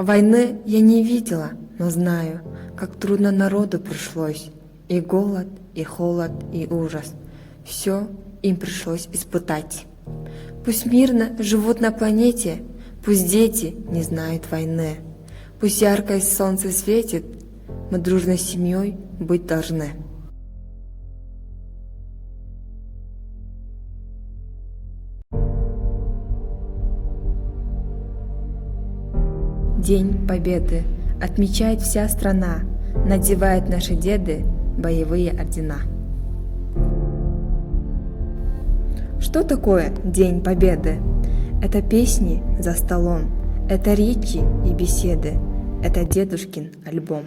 Войны я не видела, но знаю, как трудно народу пришлось. И голод, и холод, и ужас. Все им пришлось испытать. Пусть мирно живут на планете, пусть дети не знают войны. Пусть яркое солнце светит, мы дружной семьей быть должны. День Победы отмечает вся страна, надевают наши деды боевые ордена. Что такое День Победы? Это песни за столом, это речи и беседы, это дедушкин альбом.